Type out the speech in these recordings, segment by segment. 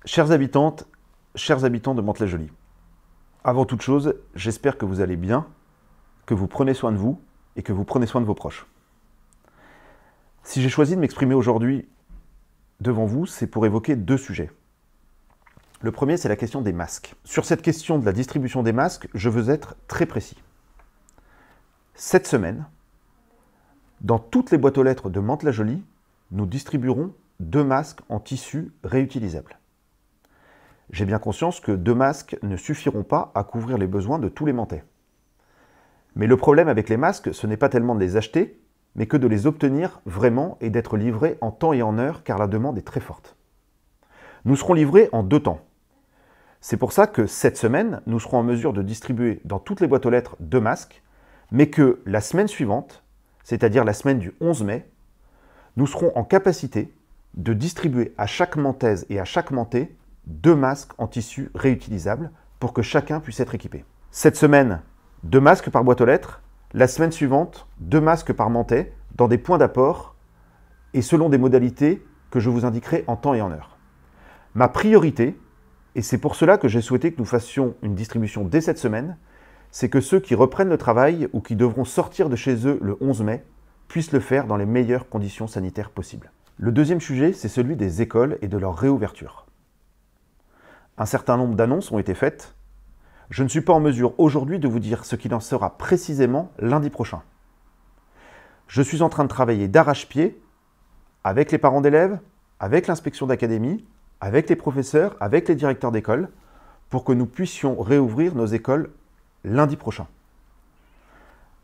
Chères habitantes, chers habitants de Mantes-la-Jolie, avant toute chose, j'espère que vous allez bien, que vous prenez soin de vous et que vous prenez soin de vos proches. Si j'ai choisi de m'exprimer aujourd'hui devant vous, c'est pour évoquer deux sujets. Le premier, c'est la question des masques. Sur cette question de la distribution des masques, je veux être très précis. Cette semaine, dans toutes les boîtes aux lettres de Mantes-la-Jolie, nous distribuerons 2 masques en tissu réutilisable. J'ai bien conscience que 2 masques ne suffiront pas à couvrir les besoins de tous les Mantais. Mais le problème avec les masques, ce n'est pas tellement de les acheter, mais que de les obtenir vraiment et d'être livrés en temps et en heure, car la demande est très forte. Nous serons livrés en 2 temps. C'est pour ça que cette semaine, nous serons en mesure de distribuer dans toutes les boîtes aux lettres 2 masques, mais que la semaine suivante, c'est-à-dire la semaine du 11 mai, nous serons en capacité de distribuer à chaque Mantaise et à chaque Mantais 2 masques en tissu réutilisable pour que chacun puisse être équipé. Cette semaine, 2 masques par boîte aux lettres. La semaine suivante, 2 masques par Mantais dans des points d'apport et selon des modalités que je vous indiquerai en temps et en heure. Ma priorité, et c'est pour cela que j'ai souhaité que nous fassions une distribution dès cette semaine, c'est que ceux qui reprennent le travail ou qui devront sortir de chez eux le 11 mai puissent le faire dans les meilleures conditions sanitaires possibles. Le deuxième sujet, c'est celui des écoles et de leur réouverture. Un certain nombre d'annonces ont été faites. Je ne suis pas en mesure aujourd'hui de vous dire ce qu'il en sera précisément lundi prochain. Je suis en train de travailler d'arrache-pied avec les parents d'élèves, avec l'inspection d'académie, avec les professeurs, avec les directeurs d'école, pour que nous puissions réouvrir nos écoles lundi prochain.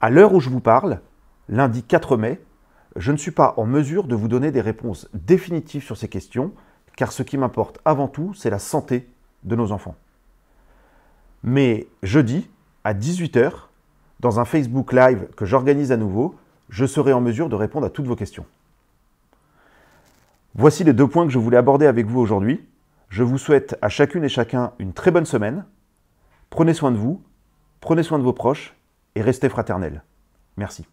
À l'heure où je vous parle, lundi 4 mai, je ne suis pas en mesure de vous donner des réponses définitives sur ces questions, car ce qui m'importe avant tout, c'est la santé de nos enfants. Mais jeudi, à 18 h, dans un Facebook Live que j'organise à nouveau, je serai en mesure de répondre à toutes vos questions. Voici les 2 points que je voulais aborder avec vous aujourd'hui. Je vous souhaite à chacune et chacun une très bonne semaine. Prenez soin de vous, prenez soin de vos proches et restez fraternels. Merci.